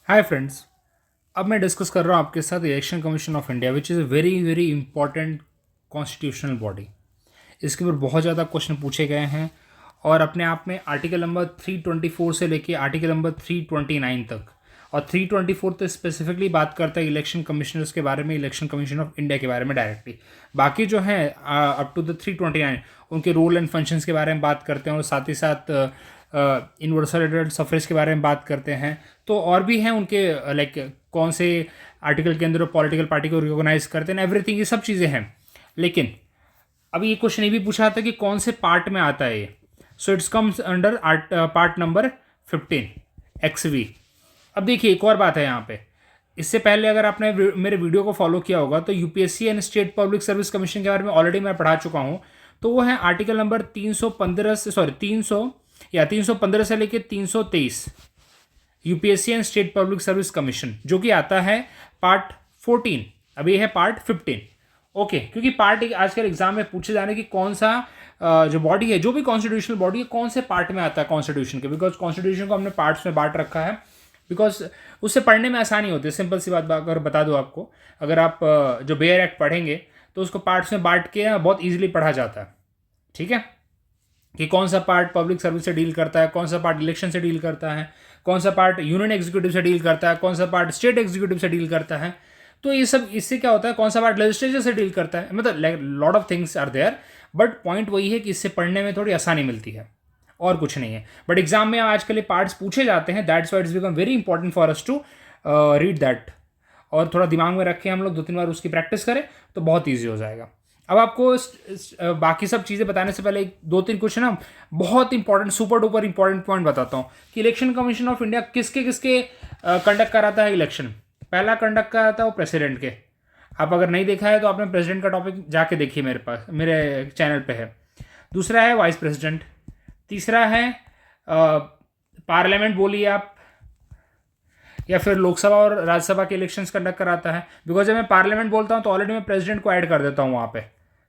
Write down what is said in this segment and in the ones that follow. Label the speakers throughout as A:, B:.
A: Hi friends. अब मैं discuss कर रहा हूँ आपके साथ election commission of India which is a very very important constitutional body. इसके ऊपर बहुत ज़्यादा क्वेश्चन पूछे गए हैं और अपने आप में आर्टिकल नंबर 324 से लेके आर्टिकल नंबर 329 तक, और 324 तो स्पेसिफिकली बात करता है इलेक्शन कमिश्नर्स के बारे में, इलेक्शन कमीशन ऑफ इंडिया के बारे में डायरेक्टली। बाकी जो है अप टू द 329 उनके रोल एंड फंक्शंस के बारे में बात करते हैं और साथ ही साथ यूनिवर्सल एडल्ट सफरेज के बारे में बात करते हैं। तो और भी हैं उनके लाइक कौन से आर्टिकल के अंदर पॉलिटिकल पार्टी को रिकॉग्नाइज करते हैं, एवरीथिंग, ये सब चीज़ें हैं। लेकिन अभी ये क्वेश्चन ये भी पूछा था कि कौन से पार्ट में आता है ये। So it's comes under part number 15 XV। अब देखिए एक और बात है यहाँ पे। इससे पहले अगर आपने मेरे वीडियो को फॉलो किया होगा तो UPSC and state public service commission के बारे में ऑलरेडी मैं पढ़ा चुका हूँ। तो वो है आर्टिकल नंबर 315 से 315 से लेके 323 UPSC and state public service commission, जो कि आता है पार्ट 14। अभी है पार्ट 15। ओके, क्योंकि पार्ट आजकल एग्जाम में पूछे जाने की कौन सा जो बॉडी है, जो भी कॉन्स्टिट्यूशनल बॉडी है, कौन से पार्ट में आता है कॉन्स्टिट्यूशन के, बिकॉज कॉन्स्टिट्यूशन को हमने पार्ट्स में बांट रखा है, बिकॉज उससे पढ़ने में आसानी होती है। सिंपल सी बात अगर बता दूँ आपको, अगर आप जो बेयर एक्ट पढ़ेंगे तो उसको पार्ट्स में बांट के बहुत ईजिली पढ़ा जाता है। ठीक है, कि कौन सा पार्ट पब्लिक सर्विस से डील करता है, कौन सा पार्ट इलेक्शन से डील करता है, कौन सा पार्ट यूनियन एग्जीक्यूटिव से डील करता है, कौन सा पार्ट स्टेट एग्जीक्यूटिव से डील करता है। तो ये सब इससे क्या होता है, कौन सा पार्ट लेजिस्लेचर से डील करता है, मतलब lot of things are there. But point वही है कि इससे पढ़ने में थोड़ी आसानी मिलती है और कुछ नहीं है। बट एग्जाम में आजकल ये पार्ट्स पूछे जाते हैं, that's why it's become very important for us to read that, और थोड़ा दिमाग में रखें हम लोग, 2-3 बार उसकी प्रैक्टिस करें तो बहुत ईजी हो जाएगा। अब आपको बाकी सब चीज़ें बताने से पहले 2-3 क्वेश्चन ना बहुत important, super duper important point बताता हूँ कि इलेक्शन कमीशन ऑफ इंडिया किसके किसके कंडक्ट कराता है इलेक्शन। पहला कंडक्ट कराता है वो प्रेसिडेंट के। आप अगर नहीं देखा है तो आपने प्रेसिडेंट का टॉपिक जाके देखिए, मेरे चैनल पे है। दूसरा है वाइस प्रेसिडेंट। तीसरा है पार्लियामेंट बोलिए आप, या फिर लोकसभा और राज्यसभा के इलेक्शंस कंडक्ट कराता है। बिकॉज जब मैं पार्लियामेंट बोलता हूँ तो ऑलरेडी मैं प्रेसिडेंट को ऐड कर देता हूँ वहाँ पे।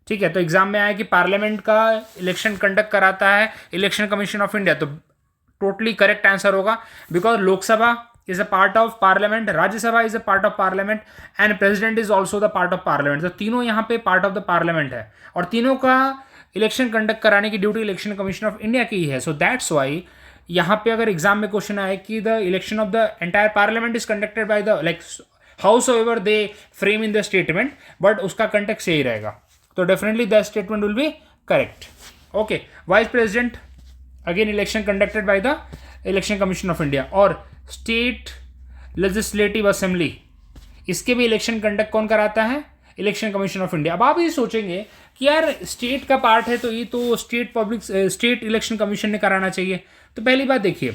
A: ठीक है, तो एग्जाम में आया कि पार्लियामेंट का इलेक्शन कंडक्ट कराता है इलेक्शन कमीशन ऑफ इंडिया, तो टोटली करेक्ट आंसर होगा, because Lok Sabha is a part of parliament, Rajya Sabha is a part of parliament and president is also the part of parliament. तो तीनों यहाँ पे पार्ट ऑफ द पार्लियामेंट है और तीनों का इलेक्शन कंडक्ट कराने की duty election commission of India की ही है। सो दैट्स वाई यहाँ पे अगर एग्जाम में क्वेश्चन आए कि the election of the entire parliament is conducted by the like house ever they frame in the statement, but उसका कंटेक्स्ट यही रहेगा, तो definitely the statement will be correct. Okay, vice president again election conducted by the election commission of India. और state legislative assembly, इसके भी election conduct कौन कराता है, इलेक्शन कमीशन ऑफ इंडिया। अब आप ये सोचेंगे कि यार स्टेट का पार्ट है तो ये तो स्टेट इलेक्शन कमीशन ने कराना चाहिए। तो पहली बात देखिए,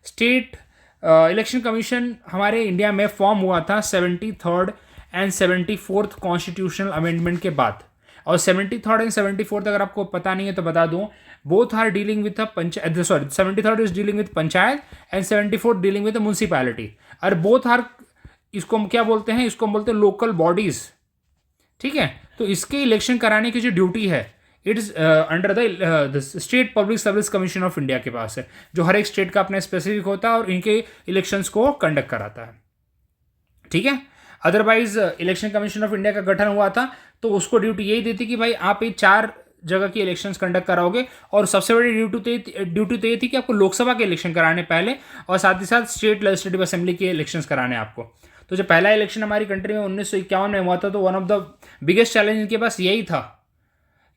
A: स्टेट इलेक्शन कमीशन हमारे इंडिया में फॉर्म हुआ था 73rd and 74th constitutional amendment के बाद। और 73rd एंड 74th अगर आपको पता नहीं है तो बता दूं, both are dealing with panchayat, 73rd is dealing with panchayat and 74th dealing with municipality. और बोथ आर, इसको क्या बोलते हैं, इसको बोलते हैं लोकल बॉडीज। ठीक है, तो इसके इलेक्शन कराने की जो ड्यूटी है it is under the state public service commission of India के पास है, जो हर एक स्टेट का अपना स्पेसिफिक होता है और इनके इलेक्शंस को कंडक्ट कराता है। ठीक है, otherwise election commission of India का गठन हुआ था तो उसको ड्यूटी यही देती कि भाई आप ये 4 जगह की इलेक्शंस कंडक्ट कराओगे, और सबसे बड़ी ड्यूटी तो ये थी कि आपको लोकसभा के इलेक्शन कराने पहले, और साथ ही साथ स्टेट लेजिस्लेटिव असेंबली के इलेक्शंस कराने आपको। तो जो पहला इलेक्शन हमारी कंट्री में 1951 में हुआ था, तो one of the biggest challenge इनके पास यही था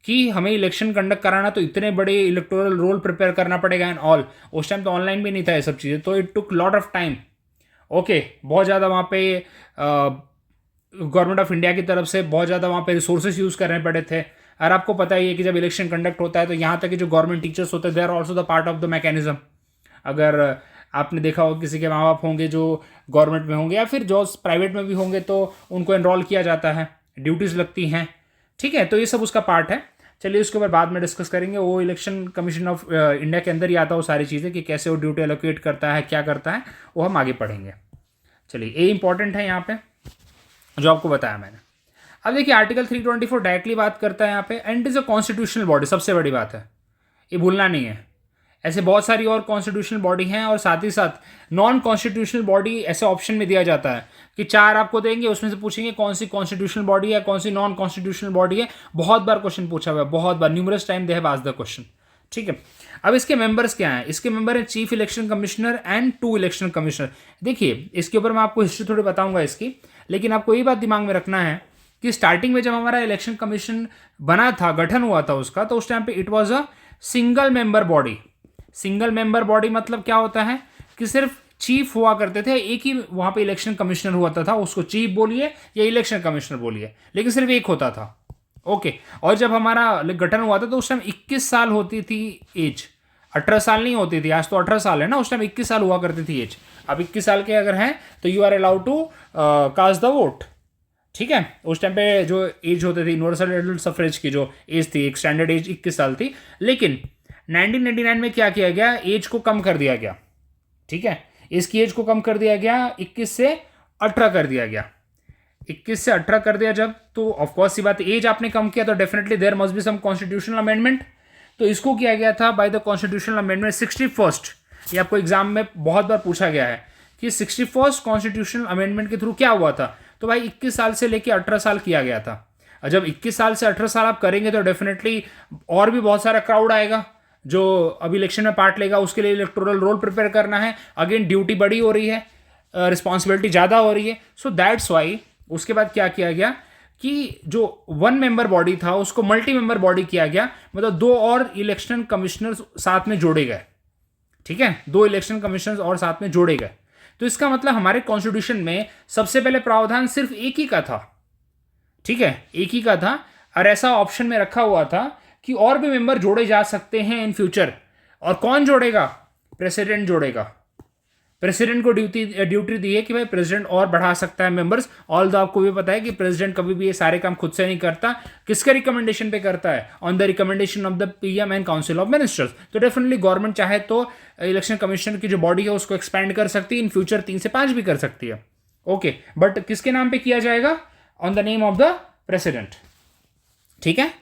A: कि हमें इलेक्शन कंडक्ट कराना, तो इतने बड़े इलेक्टोरल रोल प्रिपेयर करना पड़ेगा एंड ऑल। उस टाइम तो ऑनलाइन भी नहीं था ये सब चीज़ें, तो it took lot of time. Okay, बहुत ज़्यादा वहाँ पे गवर्नमेंट ऑफ इंडिया की तरफ से बहुत ज़्यादा वहाँ पे रिसोर्सेज यूज़ करने पड़े थे। और आपको पता ही है कि जब इलेक्शन कंडक्ट होता है तो यहाँ तक कि जो गवर्नमेंट टीचर्स होते हैं they are also the part of the mechanism. अगर आपने देखा हो किसी के माँ बाप होंगे जो गवर्नमेंट में होंगे या फिर जो प्राइवेट में भी होंगे तो उनको एनरोल किया जाता है, ड्यूटीज़ लगती हैं। ठीक है, तो ये सब उसका पार्ट है। चलिए उसके ऊपर बाद में डिस्कस करेंगे, वो इलेक्शन कमीशन ऑफ इंडिया के अंदर ही आता है वो सारी चीज़ें, कि कैसे वो ड्यूटी एलोकेट करता है, क्या करता है, वो हम आगे पढ़ेंगे। चलिए, ये इंपॉर्टेंट है यहाँ पे जो आपको बताया मैंने। अब देखिए आर्टिकल 324 डायरेक्टली बात करता है यहाँ पे, and is a constitutional body, सबसे बड़ी बात है, ये भूलना नहीं है। ऐसे बहुत सारी और कॉन्स्टिट्यूशनल बॉडी हैं, और साथ ही साथ नॉन कॉन्स्टिट्यूशनल बॉडी ऐसे ऑप्शन में दिया जाता है कि 4 आपको देंगे, उसमें से पूछेंगे कौन सी कॉन्स्टिट्यूशनल बॉडी है, कौन सी नॉन कॉन्स्टिट्यूशनल बॉडी है। बहुत बार क्वेश्चन पूछा हुआ है, बहुत बार, numerous time they have asked the question. ठीक है, अब इसके मेंबर्स क्या हैं? इसके मेंबर है chief election commissioner and 2 election commissioner. देखिए, इसके ऊपर मैं आपको हिस्ट्री थोड़ी बताऊंगा इसकी, लेकिन आपको ये बात दिमाग में रखना है कि स्टार्टिंग में जब हमारा इलेक्शन कमीशन बना था, गठन हुआ था उसका, तो उस टाइम पे it was a single member body. Single member body मतलब क्या होता है कि सिर्फ चीफ हुआ करते थे, एक ही वहां पे इलेक्शन कमिश्नर हुआ था, उसको चीफ बोलिए या इलेक्शन कमिश्नर बोलिए, लेकिन सिर्फ एक होता था। ओके, और जब हमारा गठन हुआ था तो उस टाइम 21 साल होती थी एज, 18 साल नहीं होती थी। आज तो 18 साल है ना, उस टाइम 21 साल हुआ करती थी एज। अब 21 साल के अगर हैं तो you are allowed to cast the vote. ठीक है, उस टाइम पे जो एज होती थी यूनिवर्सल एडल्ट सफरेज की जो एज थी, एक स्टैंडर्ड एज 21 साल थी, लेकिन 1999 में क्या किया गया, एज को कम कर दिया गया। ठीक है, इसकी एज को कम कर दिया गया, 21 से 18 कर दिया गया। 21 से 18 कर दिया जब, तो ऑफकोर्स सी बात, एज आपने कम किया तो definitely there must be some constitutional amendment. तो इसको किया गया था by the constitutional amendment 61st। ये आपको एग्जाम में बहुत बार पूछा गया है कि 61st कॉन्स्टिट्यूशनल अमेंडमेंट के थ्रू क्या हुआ था। तो भाई 21 साल से लेकर 18 साल किया गया था। और जब 21 साल से 18 साल आप करेंगे तो डेफिनेटली और भी बहुत सारा क्राउड आएगा जो अब इलेक्शन में पार्ट लेगा, उसके लिए इलेक्टोरल रोल प्रिपेयर करना है, अगेन ड्यूटी बड़ी हो रही है, रिस्पॉन्सिबिलिटी ज़्यादा हो रही है। सो दैट्स वाई उसके बाद क्या किया गया कि जो 1 मेंबर बॉडी था उसको मल्टी मेंबर बॉडी किया गया, मतलब 2 और इलेक्शन कमिश्नर्स साथ में जोड़े गए। ठीक है, 2 इलेक्शन कमिश्नर्स और साथ में जोड़े गए। तो इसका मतलब हमारे कॉन्स्टिट्यूशन में सबसे पहले प्रावधान सिर्फ एक ही का था। ठीक है, एक ही का था, और ऐसा ऑप्शन में रखा हुआ था कि और भी मेंबर जोड़े जा सकते हैं इन फ्यूचर। और कौन जोड़ेगा? प्रेसिडेंट जोड़ेगा। प्रेसिडेंट को ड्यूटी दी है कि भाई प्रेसिडेंट और बढ़ा सकता है मेंबर्स। ऑल दो आपको भी पता है कि प्रेसिडेंट कभी भी ये सारे काम खुद से नहीं करता, किसके रिकमेंडेशन पे करता है? On the recommendation of the PM and council of ministers. तो डेफिनेटली गवर्नमेंट चाहे तो इलेक्शन कमीशन की जो बॉडी है उसको एक्सपेंड कर सकती है, इन फ्यूचर 3 से 5 भी कर सकती है। ओके, बट किसके नाम पे किया जाएगा? On the name of the president. ठीक है,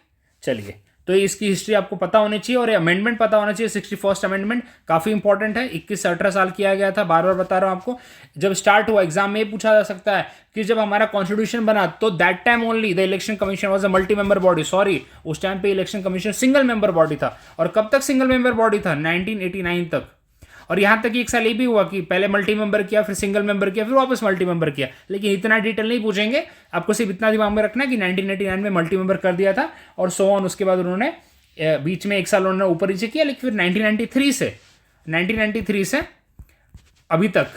A: चलिए, तो इसकी हिस्ट्री आपको पता होनी चाहिए और ये अमेंडमेंट पता होना चाहिए। 61st अमेंडमेंट काफी इंपॉर्टेंट है, 21 से 18 साल किया गया था। बार बार बता रहा हूं आपको, जब स्टार्ट हुआ एग्जाम में ये पूछा जा सकता है कि जब हमारा कॉन्स्टिट्यूशन बना तो that time only the election commission was a multi member body. Sorry, उस टाइम पे election commission single member body था। और कब तक सिंगल मेंबर बॉडी था? 1989 तक। और यहां तक एक साल ये भी हुआ कि पहले मल्टी मेंबर किया, फिर सिंगल मेंबर किया, फिर वापस मल्टी मेंबर किया। लेकिन इतना डिटेल नहीं पूछेंगे, आपको सिर्फ इतना दिमाग में रखना कि 1989 में मल्टी मेंबर कर दिया था और सो ऑन। उसके बाद उन्होंने बीच में एक साल उन्होंने ऊपर नीचे किया, लेकिन फिर 1993 से अभी तक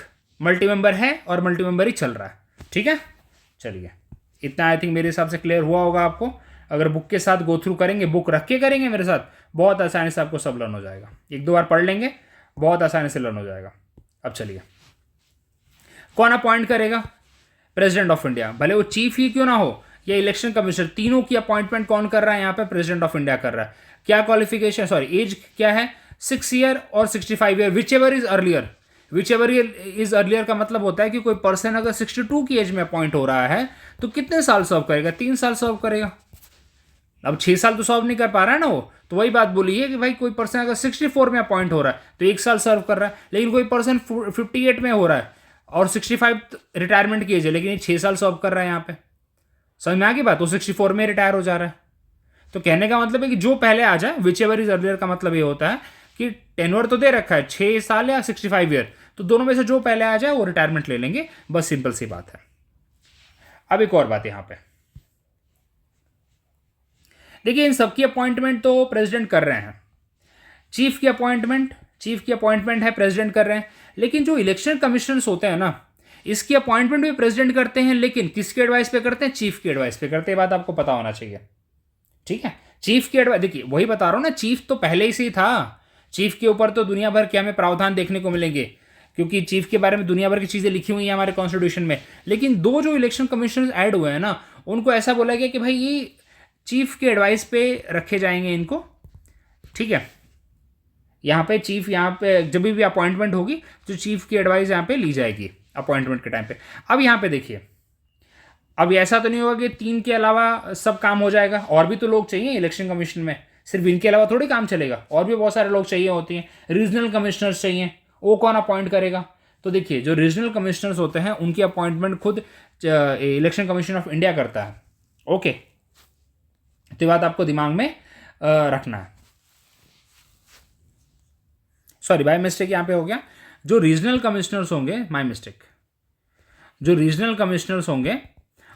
A: मल्टी मेंबर है और मल्टी मेंबर ही चल रहा है। ठीक है, चलिए, इतना आई थिंक मेरे हिसाब से क्लियर हुआ होगा आपको। अगर बुक के साथ गो थ्रू करेंगे, बुक रख के करेंगे मेरे साथ, बहुत आसानी से आपको सब लर्न हो जाएगा। 1-2 बार पढ़ लेंगे, बहुत आसानी से लर्न हो जाएगा। अब चलिए, कौन अपॉइंट करेगा? President of India. भले वो चीफ ही क्यों ना हो या इलेक्शन कमिश्नर, तीनों की अपॉइंटमेंट कौन कर रहा है? यहाँ पे प्रेसिडेंट ऑफ इंडिया कर रहा है। क्या क्वालिफिकेशन, सॉरी एज क्या है? 6 ईयर और 65 year, which ever is earlier. Which ever is earlier का मतलब होता है कि कोई पर्सन अगर 62 की एज में अपॉइंट हो रहा है तो कितने साल सर्व करेगा? 3 साल सर्व करेगा। अब 6 साल तो सर्व नहीं कर पा रहा है ना वो, तो वही बात बोली है कि भाई कोई पर्सन अगर 64 में अपॉइंट हो रहा है तो 1 साल सर्व कर रहा है, लेकिन कोई पर्सन 58 में हो रहा है और 65 रिटायरमेंट की एज है, लेकिन ये 6 साल सर्व कर रहा है। यहाँ पे समझ में आ गई बात? वो 64 में रिटायर हो जा रहा है। तो कहने का मतलब है कि जो पहले आ जाए, विच एवर इज अर्लियर का मतलब ये होता है कि टेन्योर तो दे रखा है 6 साल या 65 ईयर, तो दोनों में से जो पहले आ जाए वो रिटायरमेंट ले लेंगे। बस सिंपल सी बात है। अब एक और बात यहां पे देखिए, इन सबकी अपॉइंटमेंट तो प्रेसिडेंट कर रहे हैं। चीफ की अपॉइंटमेंट है प्रेसिडेंट कर रहे हैं, लेकिन जो इलेक्शन कमिश्नर्स होते हैं ना, इसकी अपॉइंटमेंट भी प्रेसिडेंट करते हैं, लेकिन किसके एडवाइस पे करते हैं? चीफ की एडवाइस पे करते हैं। बात आपको पता होना चाहिए। ठीक है, चीफ की एडवाइस, देखिए वही बता रहा हूं ना, चीफ तो पहले ही से ही था। चीफ के ऊपर तो दुनिया भर के हमें प्रावधान देखने को मिलेंगे, क्योंकि चीफ के बारे में दुनिया भर की चीजें लिखी हुई हैं हमारे कॉन्स्टिट्यूशन में। लेकिन 2 जो इलेक्शन कमिश्नर्स ऐड हुए हैं ना, उनको ऐसा बोला गया कि भाई ये चीफ के एडवाइस पे रखे जाएंगे इनको। ठीक है, यहाँ पे चीफ, यहाँ पे जब भी अपॉइंटमेंट होगी तो चीफ की एडवाइस यहाँ पे ली जाएगी अपॉइंटमेंट के टाइम पे। अब यहाँ पे देखिए, अब ऐसा तो नहीं होगा कि 3 के अलावा सब काम हो जाएगा, और भी तो लोग चाहिए इलेक्शन कमीशन में। सिर्फ इनके अलावा थोड़ी काम चलेगा, और भी बहुत सारे लोग चाहिए होते हैं। रीजनल कमिश्नर्स चाहिए, वो कौन अपॉइंट करेगा? तो देखिए जो रीजनल कमिश्नर्स होते हैं उनकी अपॉइंटमेंट खुद इलेक्शन कमीशन ऑफ इंडिया करता है। ओके, तो ये बात आपको दिमाग में रखना है। सॉरी, बाय मिस्टेक यहाँ पे हो गया। जो रीजनल कमिश्नर्स होंगे, माय मिस्टेक, जो रीजनल कमिश्नर्स होंगे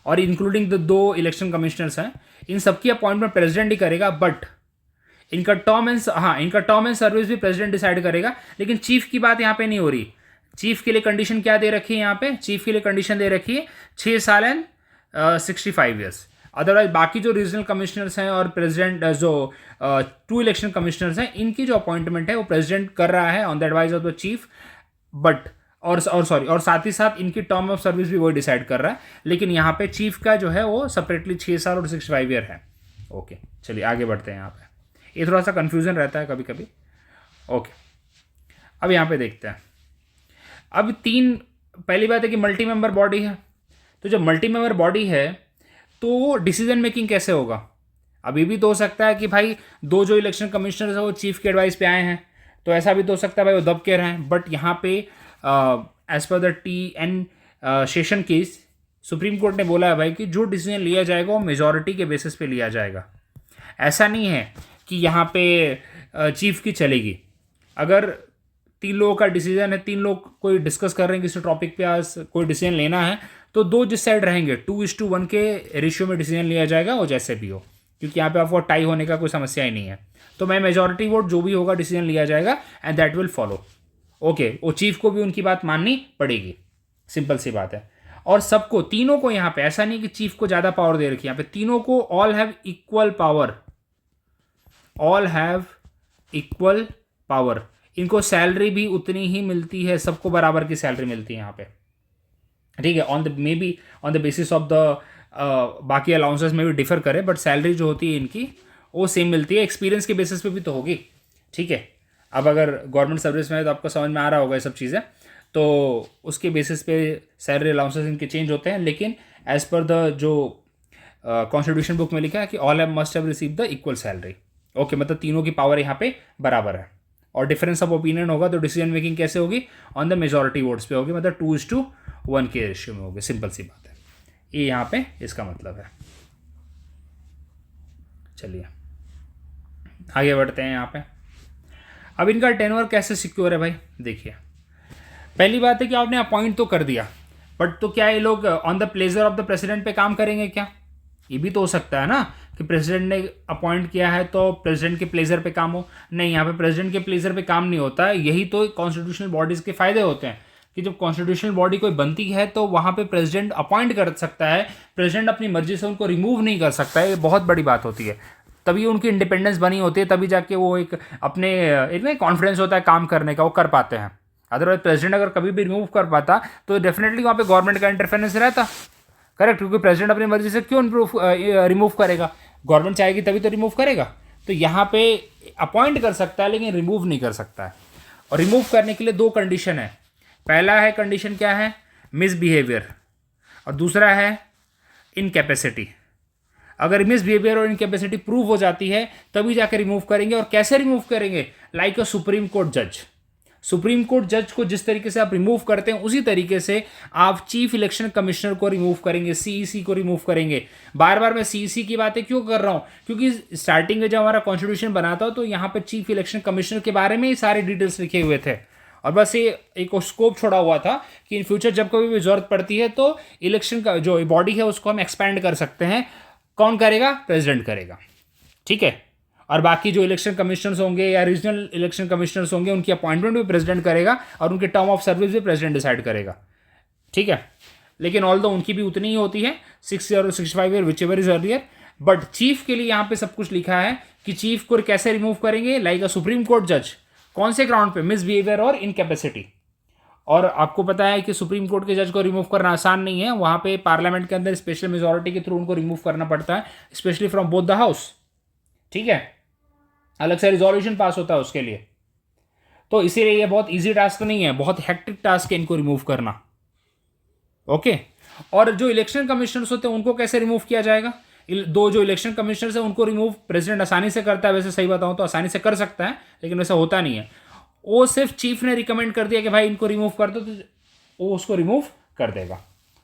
A: और इंक्लूडिंग द 2 इलेक्शन कमिश्नर्स हैं, इन सबकी अपॉइंटमेंट प्रेसिडेंट ही करेगा, बट इनका टर्म एंड सर्विस भी प्रेसिडेंट डिसाइड करेगा। लेकिन चीफ की बात यहाँ पे नहीं हो रही। चीफ के लिए कंडीशन क्या दे रखी है यहाँ पे? चीफ के लिए कंडीशन दे रखी है 6 साल एंड 65 ईयर्स। अदरवाइज बाकी जो रीजनल कमिश्नर्स हैं और प्रेसिडेंट जो 2 इलेक्शन कमिश्नर्स हैं, इनकी जो अपॉइंटमेंट है वो प्रेसिडेंट कर रहा है on the advice of the chief. But और साथ ही साथ इनकी टर्म ऑफ सर्विस भी वो डिसाइड कर रहा है। लेकिन यहाँ पे चीफ का जो है वो सेपरेटली 6 साल और 65 ईयर है। ओके, चलिए आगे बढ़ते हैं। यहाँ पे ये थोड़ा सा कन्फ्यूजन रहता है कभी कभी। ओके, अब यहाँ पे देखते हैं। अब 3, पहली बात है कि मल्टी मेंबर बॉडी है। तो जब मल्टी मेंबर बॉडी है तो डिसीजन मेकिंग कैसे होगा? अभी भी तो हो सकता है कि भाई 2 जो इलेक्शन कमिश्नर्स है वो चीफ के एडवाइस पे आए हैं, तो ऐसा भी तो हो सकता है भाई वो दब के रहे हैं। बट यहाँ पे as per the TN Seshan case, supreme court ने बोला है भाई कि जो डिसीजन लिया जाएगा वो मेजॉरिटी के बेसिस पे लिया जाएगा। ऐसा नहीं है कि यहाँ पे चीफ की चलेगी। अगर 3 लोगों का डिसीजन है, 3 लोग कोई डिस्कस कर रहे हैं किसी टॉपिक पे, आज कोई डिसीजन लेना है, तो 2 जिस साइड रहेंगे 2:1 के रेशियो में डिसीजन लिया जाएगा, वो जैसे भी हो, क्योंकि यहाँ पे आपको टाई होने का कोई समस्या ही नहीं है। तो मैं मेजॉरिटी वोट जो भी होगा डिसीजन लिया जाएगा and that will follow. Okay, वो चीफ को भी उनकी बात माननी पड़ेगी, सिंपल सी बात है। और सबको, तीनों को यहाँ पे ऐसा नहीं कि चीफ को ज़्यादा पावर दे रखी है, यहाँ पे तीनों को all have equal power, all have equal power. इनको सैलरी भी उतनी ही मिलती है, सबको बराबर की सैलरी मिलती है यहाँ पे, ठीक है। On the basis of the बाकी अलाउंसेस में भी डिफर करे, बट सैलरी जो होती है इनकी वो सेम मिलती है। एक्सपीरियंस के बेसिस पे भी तो होगी, ठीक है। अब अगर गवर्नमेंट सर्विस में है तो आपको समझ में आ रहा होगा ये सब चीज़ें, तो उसके बेसिस पे सैलरी अलाउंसेस इनके चेंज होते हैं। लेकिन एज पर द जो कॉन्स्टिट्यूशन बुक में लिखा है कि all have must have receive the equal salary. Okay, मतलब तीनों की पावर यहाँ पे बराबर है। और डिफरेंस ऑफ ओपिनियन होगा तो डिसीजन मेकिंग कैसे होगी? ऑन द मेजॉरिटी वोट्स पे होगी, मतलब 2:1 के रेशियो में होगी। सिंपल सी बात है, ये यहाँ पे इसका मतलब है। चलिए आगे बढ़ते हैं। यहाँ पे अब इनका टेन्योर कैसे सिक्योर है भाई? देखिए, पहली बात है कि आपने अपॉइंट तो कर दिया, बट तो क्या ये लोग on the pleasure of the president पे काम करेंगे क्या? ये भी तो हो सकता है ना कि प्रेसिडेंट ने अपॉइंट किया है तो प्रेसिडेंट के प्लेजर पे काम हो। नहीं, यहाँ पे प्रेसिडेंट के प्लेजर पे काम नहीं होता है। यही तो कॉन्स्टिट्यूशनल बॉडीज़ के फायदे होते हैं कि जब कॉन्स्टिट्यूशनल बॉडी कोई बनती है तो वहाँ पे प्रेसिडेंट अपॉइंट कर सकता है, प्रेसिडेंट अपनी मर्जी से उनको रिमूव नहीं कर सकता है। ये बहुत बड़ी बात होती है, तभी उनकी इंडिपेंडेंस बनी होती है, तभी जाके वो एक अपने एक कॉन्फिडेंस होता है काम करने का, वो कर पाते हैं। अदरवाइज प्रेसिडेंट अगर कभी भी रिमूव कर पाता तो डेफिनेटली वहाँ पे गवर्नमेंट का इंटरफेरेंस रहता, करेक्ट, क्योंकि प्रेसिडेंट अपनी मर्जी से क्यों रिमूव करेगा? गवर्नमेंट चाहेगी तभी तो रिमूव करेगा। तो यहाँ पे अपॉइंट कर सकता है लेकिन रिमूव नहीं कर सकता है। और रिमूव करने के लिए 2 कंडीशन है। पहला है कंडीशन क्या है? मिसबिहेवियर, और दूसरा है इनकैपेसिटी। अगर मिसबिहेवियर और इनकैपेसिटी प्रूव हो जाती है तभी जाकर रिमूव करेंगे। और कैसे रिमूव करेंगे? लाइक अ सुप्रीम कोर्ट जज। सुप्रीम कोर्ट जज को जिस तरीके से आप रिमूव करते हैं उसी तरीके से आप चीफ इलेक्शन कमिश्नर को रिमूव करेंगे, CEC को रिमूव करेंगे। बार बार मैं CEC की बातें क्यों कर रहा हूं? क्योंकि स्टार्टिंग में जब हमारा कॉन्स्टिट्यूशन बना था तो यहाँ पे चीफ इलेक्शन कमिश्नर के बारे में ही सारे डिटेल्स लिखे हुए थे, और बस ये एक स्कोप छोड़ा हुआ था कि इन फ्यूचर जब कभी भी जरूरत पड़ती है तो इलेक्शन का जो बॉडी है उसको हम एक्सपैंड कर सकते हैं। कौन करेगा? प्रेसिडेंट करेगा, ठीक है। और बाकी जो इलेक्शन कमिश्नर्स होंगे या रीजनल इलेक्शन कमिश्नर्स होंगे उनकी अपॉइंटमेंट भी प्रेसिडेंट करेगा और उनके टर्म ऑफ सर्विस भी प्रेसिडेंट डिसाइड करेगा, ठीक है। लेकिन ऑल दो उनकी भी उतनी ही होती है, 6 ईयर और 65 year, which ever is earlier. But chief के लिए यहाँ पे सब कुछ लिखा है कि चीफ को कैसे रिमूव करेंगे, लाइक अ सुप्रीम कोर्ट जज। कौन से ग्राउंड पे? मिसबिहेवियर और इनकैपेसिटी। और आपको पता है कि सुप्रीम कोर्ट के जज को रिमूव करना आसान नहीं है, वहाँ पे पार्लियामेंट के अंदर स्पेशल मेजोरिटी के थ्रू उनको रिमूव करना पड़ता है, specially from both the house, ठीक है। अलग से रिजोल्यूशन पास होता है उसके लिए। तो इसीलिए ये बहुत इजी टास्क नहीं है, बहुत हेक्टिक टास्क है इनको रिमूव करना, ओके। और जो इलेक्शन कमिश्नर्स होते हैं उनको कैसे रिमूव किया जाएगा? दो जो इलेक्शन कमिश्नर्स है उनको रिमूव प्रेसिडेंट आसानी से करता है, वैसे सही बताऊं तो आसानी से कर सकता है, लेकिन वैसा होता नहीं है। वो सिर्फ चीफ ने रिकमेंड कर दिया कि भाई इनको रिमूव कर दो, तो वो उसको रिमूव कर देगा।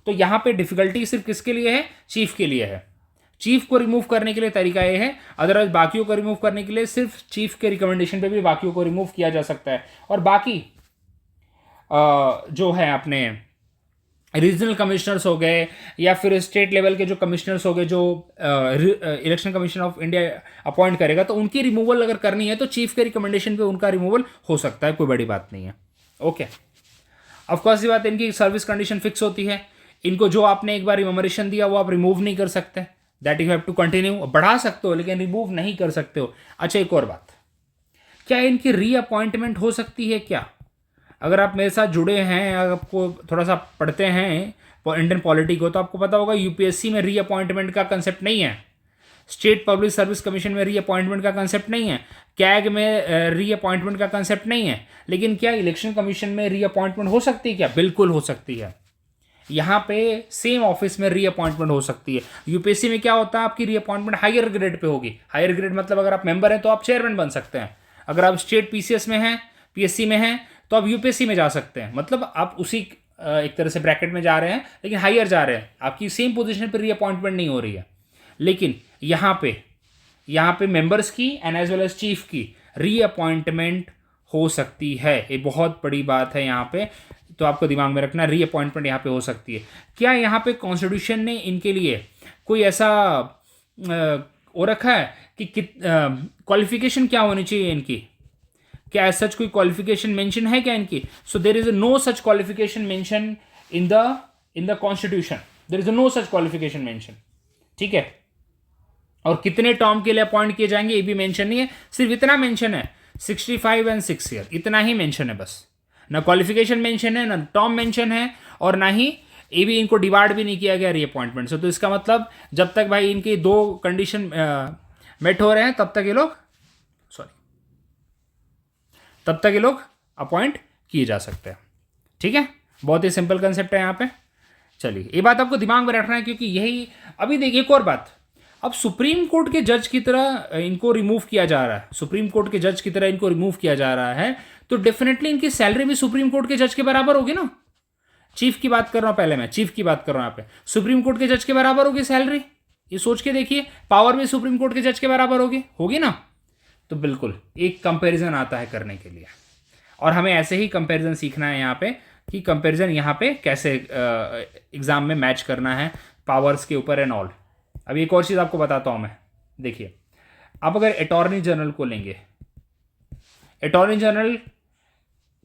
A: तो यहाँ पे डिफिकल्टी सिर्फ किसके लिए है? चीफ के लिए है। चीफ को रिमूव करने के लिए तरीका ये है, अदरवाइज बाकियों को रिमूव करने के लिए सिर्फ चीफ के रिकमेंडेशन पे भी बाकियों को रिमूव किया जा सकता है। और बाकी जो है अपने रीजनल कमिश्नर्स हो गए या फिर स्टेट लेवल के जो कमिश्नर्स हो गए जो election commission of India appoint करेगा, तो उनकी रिमूवल अगर करनी है तो चीफ के रिकमेंडेशन पे उनका रिमूवल हो सकता है, कोई बड़ी बात नहीं है। ओके, ऑफकोर्स ये बात, इनकी सर्विस कंडीशन फिक्स होती है। इनको जो आपने एक बार रिमेमोरेशन दिया वो आप रिमूव नहीं कर सकते, that you have to continue, बढ़ा सकते हो लेकिन रिमूव नहीं कर सकते हो। अच्छा, एक और बात, क्या इनकी रीअपॉइंटमेंट हो सकती है क्या? अगर आप मेरे साथ जुड़े हैं, अगर आपको थोड़ा सा पढ़ते हैं इंडियन पॉलिटी को, तो आपको पता होगा यूपीएससी में रीअपॉइंटमेंट का कंसेप्ट नहीं है, स्टेट पब्लिक सर्विस कमीशन में रीअपॉइंटमेंट का कंसेप्ट नहीं है, कैग में रीअपॉइंटमेंट का कंसेप्ट नहीं है। लेकिन क्या इलेक्शन कमीशन में रीअपॉइंटमेंट हो सकती है क्या? बिल्कुल हो सकती है। यहाँ पे सेम ऑफिस में रीअपॉइंटमेंट हो सकती है। यूपीएससी में क्या होता है, आपकी रीअपॉइंटमेंट हायर ग्रेड पे होगी। हायर ग्रेड मतलब अगर आप मेंबर हैं तो आप चेयरमैन बन सकते हैं, अगर आप स्टेट पीसीएस में हैं, पीएससी में हैं, तो आप यूपीएससी में जा सकते हैं। मतलब आप उसी एक तरह से ब्रैकेट में जा रहे हैं, लेकिन हायर जा रहे हैं, आपकी सेम पोजीशन पर रीअपॉइंटमेंट नहीं हो रही है। लेकिन यहाँ पे मेंबर्स की and as well as chief की रीअपॉइंटमेंट हो सकती है। ये बहुत बड़ी बात है यहाँ पे, तो आपको दिमाग में रखना, रीअपॉइंटमेंट यहाँ पे हो सकती है। क्या यहाँ पे कॉन्स्टिट्यूशन ने इनके लिए कोई ऐसा वो रखा है कि क्वालिफिकेशन क्या होनी चाहिए इनकी? क्या सच कोई क्वालिफिकेशन मेंशन है क्या इनकी? So there is no such qualification mention in the constitution, there is no such qualification mention. ठीक है, और कितने टर्म के लिए अपॉइंट किए जाएंगे ये भी मेंशन नहीं है, सिर्फ इतना मेंशन है 65 एंड 6 ईयर, इतना ही मेंशन है बस। ना क्वालिफिकेशन मेंशन है, ना टर्म मेंशन है, और ना ही ये भी इनको डिवाइड भी नहीं किया गया रीअपॉइंटमेंट से। तो इसका मतलब जब तक भाई इनकी दो कंडीशन मेट हो रहे हैं तब तक ये लोग अपॉइंट किए जा सकते हैं। ठीक है, बहुत ही सिंपल कंसेप्ट है यहाँ पे। चलिए, ये बात आपको दिमाग में रखना है, क्योंकि यही अभी देखिए एक और बात, अब सुप्रीम कोर्ट के जज की तरह इनको रिमूव किया जा रहा है, सुप्रीम कोर्ट के जज की तरह इनको रिमूव किया जा रहा है, तो डेफिनेटली इनकी सैलरी भी सुप्रीम कोर्ट के जज के बराबर होगी ना। चीफ की बात कर रहा हूं, पहले मैं चीफ की बात कर रहा हूं, यहाँ पे सुप्रीम कोर्ट के जज के बराबर होगी सैलरी। ये सोच के देखिए, पावर भी सुप्रीम कोर्ट के जज के बराबर होगी ना। तो बिल्कुल एक कंपैरिजन आता है करने के लिए, और हमें ऐसे ही कंपैरिजन सीखना है यहाँ पे कि कंपैरिजन यहाँ पे कैसे एग्जाम में मैच करना है पावर्स के ऊपर एंड ऑल। अभी एक और चीज़ आपको बताता हूँ मैं, देखिए, आप अगर अटॉर्नी जनरल को लेंगे, अटॉर्नी जनरल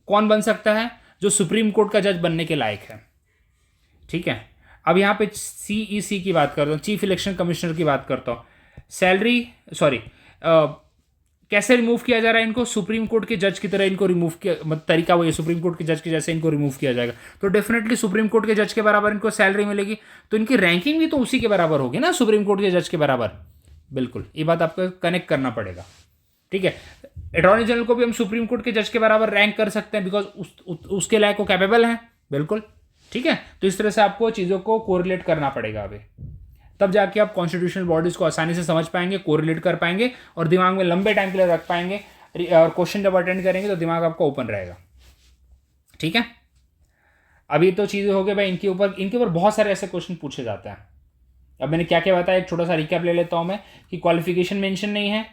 A: कौन बन सकता है? जो सुप्रीम कोर्ट का जज बनने के लायक है। ठीक है, अब यहाँ पे सीईसी की बात करता हूँ, चीफ इलेक्शन कमिश्नर की बात करता हूँ। कैसे रिमूव किया जा रहा है इनको? सुप्रीम कोर्ट के जज की तरह इनको रिमूव किया, मतलब तरीका वही, सुप्रीम कोर्ट के जज के जैसे इनको रिमूव किया जाएगा। तो डेफिनेटली सुप्रीम कोर्ट के जज के बराबर इनको सैलरी मिलेगी, तो इनकी रैंकिंग भी तो उसी के बराबर होगी ना, सुप्रीम कोर्ट के जज के बराबर। बिल्कुल, ये बात आपको कनेक्ट करना पड़ेगा। ठीक है, अटॉर्नी जनरल को भी हम सुप्रीम कोर्ट के जज के बराबर रैंक कर सकते हैं, बिकॉज उसके लायक वो कैपेबल हैं। बिल्कुल, ठीक है। तो इस तरह से आपको चीज़ों को कोरिलेट करना पड़ेगा अभी, तब जाके आप कॉन्स्टिट्यूशनल बॉडीज़ को आसानी से समझ पाएंगे, कोरिलेट कर पाएंगे, और दिमाग में लंबे टाइम के लिए रख पाएंगे, और क्वेश्चन जब अटेंड करेंगे तो दिमाग आपका ओपन रहेगा। ठीक है, अभी तो चीज़ें हो गई भाई, इनके ऊपर बहुत सारे ऐसे क्वेश्चन पूछे जाते हैं। अब मैंने क्या क्या बताया, एक छोटा सा रिकैप ले लेता हूँ मैं, कि क्वालिफिकेशन मेंशन नहीं है,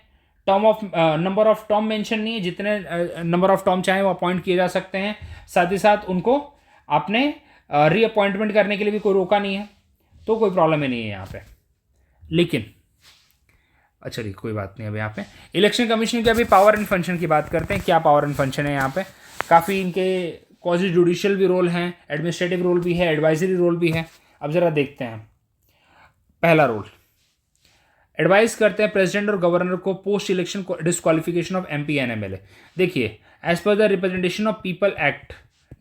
A: नंबर ऑफ टर्म मेंशन नहीं है, जितने नंबर ऑफ टर्म चाहे वो अपॉइंट किए जा सकते हैं, साथ ही साथ उनको आपने रीअपॉइंटमेंट करने के लिए भी कोई रोका नहीं है, तो कोई प्रॉब्लम ही नहीं है यहाँ पे। लेकिन अच्छा जी, कोई बात नहीं। अब यहाँ पे इलेक्शन कमीशन के अभी पावर एंड फंक्शन की बात करते हैं। क्या पावर एंड फंक्शन है यहाँ पे? काफ़ी इनके क्वाजी जुडिशियल भी रोल हैं, एडमिनिस्ट्रेटिव रोल भी है, एडवाइजरी रोल भी है। अब ज़रा देखते हैं। पहला रोल, एडवाइस करते हैं प्रेसिडेंट और गवर्नर को post election disqualification of MP and MLA. देखिए, as per the representation of people act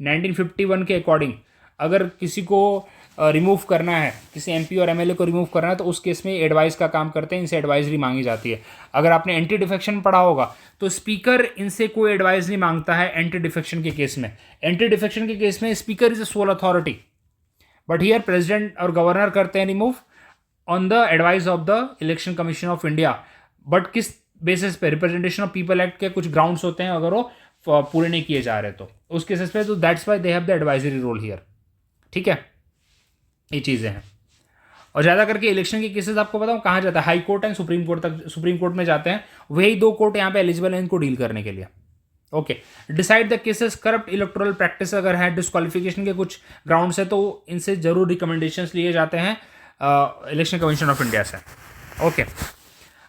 A: 1951 के अकॉर्डिंग अगर किसी को रिमूव करना है, किसी एमपी और एमएलए को रिमूव करना है, तो उस केस में एडवाइस का काम करते हैं, इनसे एडवाइजरी मांगी जाती है। अगर आपने एंटी डिफेक्शन पढ़ा होगा तो स्पीकर इनसे कोई एडवाइस नहीं मांगता है एंटी डिफेक्शन के केस में। एंटी डिफेक्शन के केस में speaker is a soul authority, but here president और गवर्नर करते हैं remove, on the advice of the election commission of India. But किस बेसिस पे? रिप्रेजेंटेशन ऑफ पीपल एक्ट के कुछ ग्राउंड्स होते हैं, अगर वो पूरे नहीं किए जा रहे तो उस केसेस पे, तो that's why they have the advisory role here. ठीक है, ये चीज़ें हैं। और ज़्यादा करके इलेक्शन के केसेस आपको बताऊँ कहाँ जाता है, high court and supreme court तक, सुप्रीम कोर्ट में जाते हैं। वही दो कोर्ट यहाँ पे एलिजिबल हैं इनको डील करने के लिए। Okay, decide the cases corrupt electoral practice अगर है, डिस्क्वालिफिकेशन के कुछ ग्राउंड्स है, तो इनसे जरूर रिकमेंडेशंस लिए जाते हैं इलेक्शन कमीशन ऑफ इंडिया से। ओके,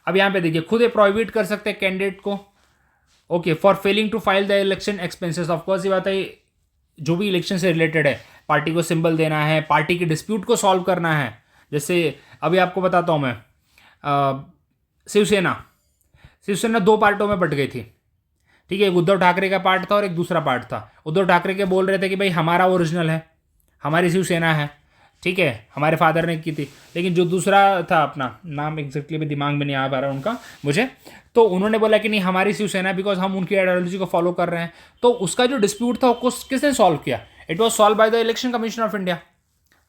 A: अब यहाँ पे देखिए, खुद ये प्रोहिबिट कर सकते हैं कैंडिडेट को। Okay, for failing to file the election expenses. Of course ये बात है, जो भी इलेक्शन से रिलेटेड है, पार्टी को सिंबल देना है, पार्टी के डिस्प्यूट को सॉल्व करना है। जैसे अभी आपको बताता हूँ मैं, शिवसेना शिवसेना दो पार्टों में बट गई थी। ठीक है, एक उद्धव ठाकरे का पार्ट था और एक दूसरा पार्ट था। उद्धव ठाकरे के बोल रहे थे कि भाई हमारा ओरिजिनल है, हमारी शिवसेना है, ठीक है, हमारे फादर ने की थी। लेकिन जो दूसरा था, अपना नाम एग्जैक्टली भी दिमाग में नहीं आ पा रहा उनका मुझे, तो उन्होंने बोला कि नहीं हमारी शिवसेना, बिकॉज हम उनकी आइडियोलॉजी को फॉलो कर रहे हैं। तो उसका जो डिस्प्यूट था वो किसने सॉल्व किया? It was solve by the election commission of India.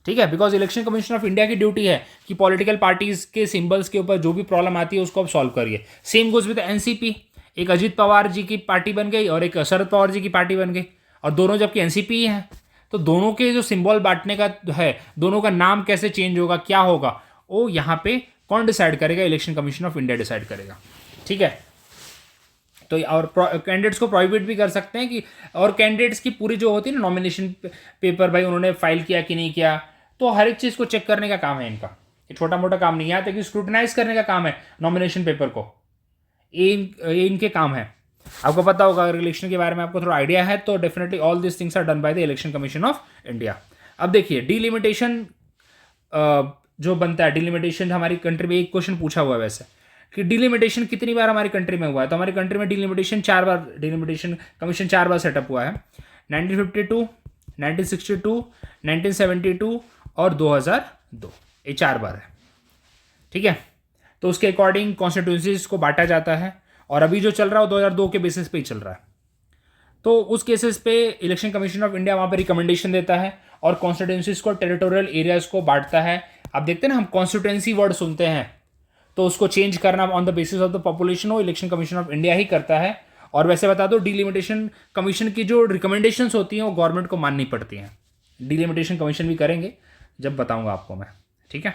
A: ठीक है, because election commission of India की ड्यूटी है कि पॉलिटिकल पार्टीज के सिंबल्स के ऊपर जो भी प्रॉब्लम आती है उसको आप सॉल्व करिए। Same goes with NCP. एक अजीत पवार जी की पार्टी बन गई और एक शरद पवार जी की पार्टी बन गई, और दोनों जबकि एनसीपी हैं। तो दोनों के जो सिंबल बांटने का है, दोनों का नाम कैसे चेंज होगा, क्या होगा, वो यहाँ पे कौन डिसाइड करेगा? Election commission of India decide करेगा। ठीक है, तो और कैंडिडेट्स को प्रोहिबिट भी कर सकते हैं कि, और कैंडिडेट्स की पूरी जो होती है ना नॉमिनेशन पेपर, भाई उन्होंने फाइल किया कि नहीं किया, तो हर एक चीज़ को चेक करने का काम है इनका। ये छोटा मोटा काम नहीं है, यहाँ तक कि स्क्रूटनाइज करने का काम है नॉमिनेशन पेपर को। ये इनके काम है। आपको पता होगा, अगर इलेक्शन के बारे में आपको थोड़ा आइडिया है तो definitely all this things are done by the election commission of India. अब देखिए, डिलिमिटेशन जो बनता है, डिलिमिटेशन हमारी कंट्री में एक क्वेश्चन पूछा हुआ है वैसे, कि डिलिमिटेशन कितनी बार हमारी कंट्री में हुआ है? तो हमारी कंट्री में डिलिमिटेशन 4 बार, डिलिमिटेशन कमीशन 4 बार सेटअप हुआ है। 1952, 1962, 1972 और 2002, ये 4 बार है। ठीक है, तो उसके अकॉर्डिंग कॉन्स्टिट्यूंसीज को बांटा जाता है, और अभी जो चल रहा है वो 2002 के बेसिस पे ही चल रहा है। तो उस केसेस पे इलेक्शन कमीशन ऑफ इंडिया वहाँ पे रिकमेंडेशन देता है और कॉन्स्टिट्यूंसीज को, टेरिटोरियल एरियाज को बांटता है। आप देखते हैं ना, हम कॉन्स्टिट्यूंसी वर्ड सुनते हैं, तो उसको चेंज करना on the basis of the population वो इलेक्शन कमीशन ऑफ इंडिया ही करता है। और वैसे बता दो, डिलिमिटेशन कमीशन की जो रिकमेंडेशंस होती हैं वो गवर्नमेंट को माननी पड़ती हैं। डिलिमिटेशन कमीशन भी करेंगे जब बताऊंगा आपको मैं। ठीक है,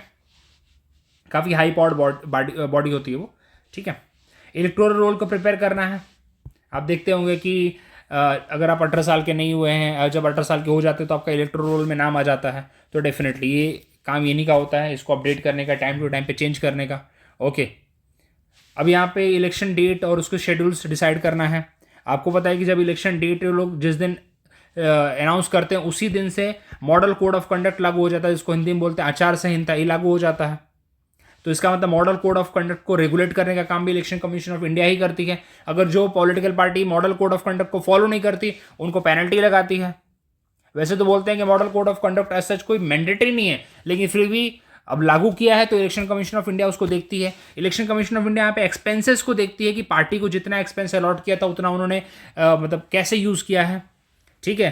A: काफ़ी हाई पावर्ड बॉडी होती है वो। ठीक है, इलेक्टोरल रोल को प्रिपेयर करना है। आप देखते होंगे कि अगर आप 18 साल के नहीं हुए हैं, जब 18 साल के हो जाते हैं तो आपका इलेक्टोरल रोल में नाम आ जाता है। तो डेफिनेटली ये काम इन्हीं का होता है, इसको अपडेट करने का, टाइम टू टाइम पे चेंज करने का। ओके, अब यहाँ पे इलेक्शन डेट और उसके शेड्यूल्स डिसाइड करना है। आपको पता है कि जब इलेक्शन डेट लोग जिस दिन अनाउंस करते हैं उसी दिन से मॉडल कोड ऑफ कंडक्ट लागू हो जाता है, जिसको हिंदी में बोलते हैं आचार संहिता, ये लागू हो जाता है। तो इसका मतलब मॉडल कोड ऑफ कंडक्ट को रेगुलेट करने का काम भी इलेक्शन कमीशन ऑफ इंडिया ही करती है। अगर जो political party model code of conduct को फॉलो नहीं करती, उनको पेनल्टी लगाती है। वैसे तो बोलते हैं कि model code of conduct as such कोई मैंडेटरी नहीं है, लेकिन फिर भी अब लागू किया है तो इलेक्शन कमीशन ऑफ इंडिया उसको देखती है। इलेक्शन कमीशन ऑफ इंडिया यहाँ पे एक्सपेंसेस को देखती है कि पार्टी को जितना एक्सपेंस अलॉट किया था उतना उन्होंने मतलब कैसे यूज़ किया है। ठीक है,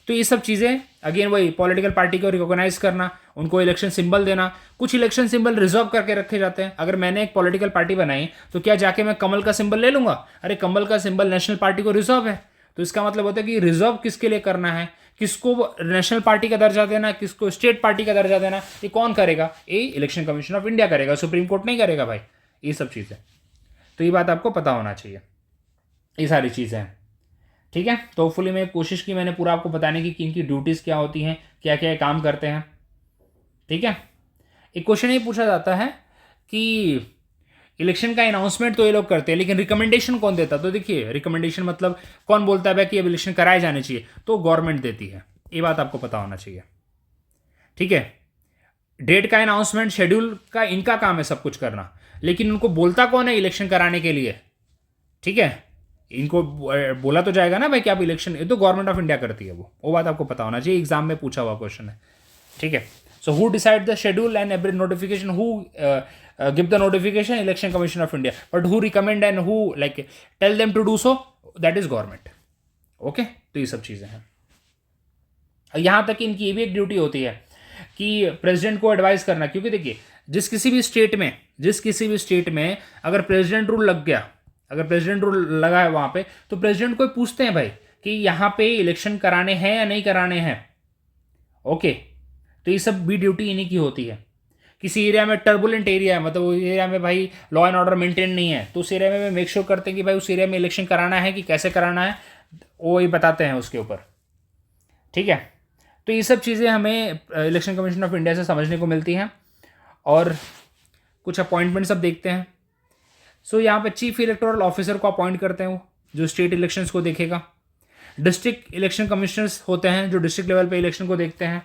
A: तो ये सब चीज़ें अगेन वही पॉलिटिकल पार्टी को रिकॉग्नाइज करना, उनको इलेक्शन सिंबल देना। कुछ इलेक्शन सिंबल रिजर्व करके रखे जाते हैं। अगर मैंने एक पॉलिटिकल पार्टी बनाई तो क्या जाके मैं कमल का सिंबल ले लूंगा? अरे कमल का सिंबल नेशनल पार्टी को रिजर्व है, तो इसका मतलब होता है कि रिजर्व किसके लिए करना है, किसको नेशनल पार्टी का दर्जा देना, किसको स्टेट पार्टी का दर्जा देना, ये कौन करेगा? ये इलेक्शन कमीशन ऑफ इंडिया करेगा, सुप्रीम कोर्ट नहीं करेगा भाई। ये सब चीज़ें, तो ये बात आपको पता होना चाहिए। ये सारी चीज़ें हैं। ठीक है, तो होपफुली मैं कोशिश की मैंने पूरा आपको बताने की कि इनकी ड्यूटीज़ क्या होती हैं, क्या क्या काम करते हैं। ठीक है, एक क्वेश्चन ये पूछा जाता है कि इलेक्शन का अनाउंसमेंट तो ये लोग करते हैं, लेकिन रिकमेंडेशन कौन देता? तो देखिए, रिकमेंडेशन मतलब कौन बोलता है कि अब इलेक्शन कराए जाने चाहिए, तो गवर्नमेंट देती है। ये बात आपको पता होना चाहिए। ठीक है, डेट का अनाउंसमेंट, शेड्यूल का इनका काम है सब कुछ करना, लेकिन उनको बोलता कौन है इलेक्शन कराने के लिए? ठीक है, इनको बोला तो जाएगा ना भाई कि आप इलेक्शन, ये तो गवर्नमेंट ऑफ इंडिया करती है वो बात आपको पता होना चाहिए, एग्जाम में पूछा हुआ क्वेश्चन है। ठीक है, so who decide the schedule and every notification, who give the notification? Election commission of India. But who recommend and who like tell them to do so? That is government. Okay, तो ये सब चीज़ें हैं। यहाँ तक इनकी ये भी एक ड्यूटी होती है कि प्रेसिडेंट को एडवाइस करना, क्योंकि देखिए जिस किसी भी स्टेट में अगर प्रेसिडेंट रूल लग गया, अगर प्रेसिडेंट रूल लगा है वहाँ पे, तो प्रेसिडेंट को पूछते हैं भाई कि यहाँ पे इलेक्शन कराने हैं या नहीं कराने हैं। ओके, तो ये सब भी ड्यूटी इन्हीं की होती है। किसी एरिया में टर्बुलेंट एरिया है, मतलब उस एरिया में भाई लॉ एंड ऑर्डर मेंटेन नहीं है, तो उस एरिया में मेक श्योर करते हैं कि भाई उस एरिया में इलेक्शन कराना है कि कैसे कराना है, वो ही बताते हैं उसके ऊपर। ठीक है, तो ये सब चीज़ें हमें इलेक्शन कमीशन ऑफ इंडिया से समझने को मिलती हैं। और कुछ अपॉइंटमेंट्स अब देखते हैं। सो यहाँ पे चीफ इलेक्टोरल ऑफिसर को अपॉइंट करते हैं वो, जो स्टेट इलेक्शंस को देखेगा। डिस्ट्रिक्ट इलेक्शन कमिश्नर्स होते हैं जो डिस्ट्रिक्ट लेवल पे इलेक्शन को देखते हैं।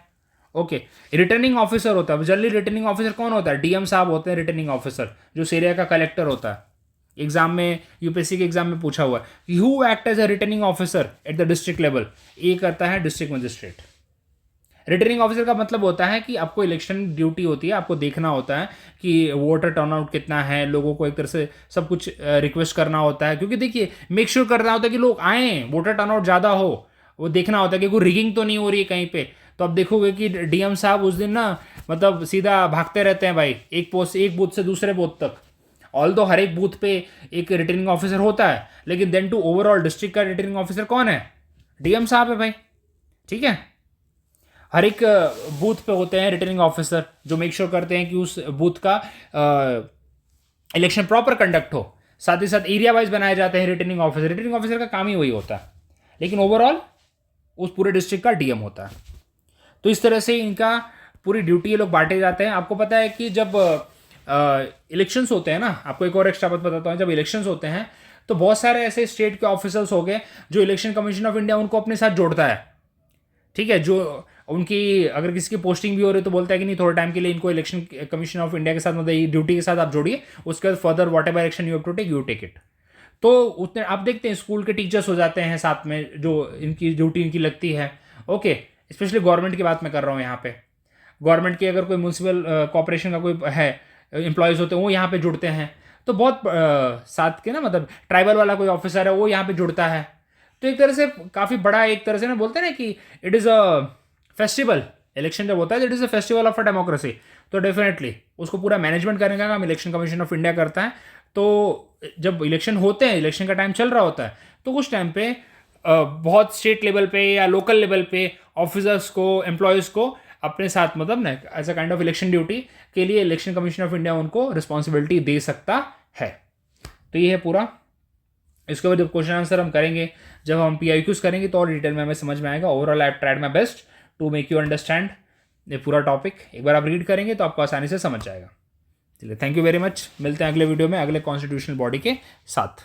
A: ओके, रिटर्निंग ऑफिसर होता है, जनरली रिटर्निंग ऑफिसर कौन होता है? डीएम साहब होते हैं रिटर्निंग ऑफिसर, जो इस एरिया का कलेक्टर होता है। एग्जाम में, यूपीएससी के एग्जाम में पूछा हुआ है, who act as a returning officer at the district level, ये करता है डिस्ट्रिक्ट मजिस्ट्रेट। रिटर्निंग ऑफिसर का मतलब होता है कि आपको इलेक्शन ड्यूटी होती है, आपको देखना होता है कि वोटर टर्नआउट कितना है, लोगों को एक तरह से सब कुछ रिक्वेस्ट करना होता है, क्योंकि देखिए मेक श्योर करना होता है कि लोग आएँ, वोटर टर्नआउट ज़्यादा हो, वो देखना होता है कि कोई रिगिंग तो नहीं हो रही है कहीं पे। तो अब देखोगे कि डीएम साहब उस दिन ना मतलब सीधा भागते रहते हैं भाई, एक पोस्ट, एक बूथ से दूसरे बूथ तक। ऑल दो हर एक बूथ पे एक रिटर्निंग ऑफिसर होता है, लेकिन देन टू ओवरऑल डिस्ट्रिक्ट का रिटर्निंग ऑफिसर कौन है? डीएम साहब है भाई। ठीक है, हर एक बूथ पे होते हैं रिटर्निंग ऑफिसर, जो मेक श्योर करते हैं कि उस बूथ का इलेक्शन प्रॉपर कंडक्ट हो। साथ ही साथ एरिया वाइज बनाए जाते हैं रिटर्निंग ऑफिसर। रिटर्निंग ऑफिसर का काम ही वही होता है, लेकिन ओवरऑल उस पूरे डिस्ट्रिक्ट का डीएम होता है। तो इस तरह से इनका पूरी ड्यूटी ये लोग बांटे जाते हैं। आपको पता है कि जब इलेक्शंस होते हैं ना, आपको एक और एक्स्ट्रा बात बताता हूँ, जब इलेक्शंस होते हैं तो बहुत सारे ऐसे स्टेट के ऑफिसर्स हो गए जो इलेक्शन कमीशन ऑफ इंडिया उनको अपने साथ जोड़ता है। ठीक है, जो उनकी अगर किसी की पोस्टिंग भी हो रही है तो बोलता है कि नहीं, थोड़े टाइम के लिए इनको इलेक्शन कमीशन ऑफ इंडिया के साथ, मतलब ड्यूटी के साथ आप जोड़िए, उसके बाद further whatever action you have to take, you take it. तो उतने आप देखते हैं स्कूल के टीचर्स हो जाते हैं साथ में, जो इनकी ड्यूटी इनकी लगती है। ओके, स्पेशली गवर्नमेंट की बात मैं कर रहा हूँ यहाँ पे। गवर्नमेंट की अगर कोई म्यूनसिपल कॉर्पोरेशन का कोई है एम्प्लॉयज़ होते हैं, वो यहाँ पे जुड़ते हैं। तो बहुत साथ के ना, मतलब ट्राइबल वाला कोई ऑफिसर है वो यहाँ पे जुड़ता है। तो एक तरह से काफ़ी बड़ा, एक तरह से ना बोलते हैं ना कि it is a festival. Election जब होता है it is a festival of a democracy, तो डेफिनेटली उसको पूरा मैनेजमेंट करने का काम इलेक्शन कमीशन ऑफ इंडिया करता है। तो जब इलेक्शन होते हैं, इलेक्शन का टाइम चल रहा होता है, तो उस टाइम पे बहुत स्टेट लेवल पे या लोकल लेवल पे ऑफिसर्स को, एम्प्लॉयज़ को अपने साथ, मतलब ना as a kind of election duty के लिए इलेक्शन कमीशन ऑफ इंडिया उनको रिस्पॉन्सिबिलिटी दे सकता है। तो ये है पूरा। इसके बाद जब क्वेश्चन आंसर हम करेंगे, जब हम PIQs करेंगे, तो और डिटेल में हमें समझ में आएगा। Overall I have tried my best to make you understand ये पूरा टॉपिक। एक बार आप रीड करेंगे तो आपको आसानी से समझ जाएगा। चलिए, थैंक यू वेरी मच। मिलते हैं अगले वीडियो में अगले कॉन्स्टिट्यूशनल बॉडी के साथ।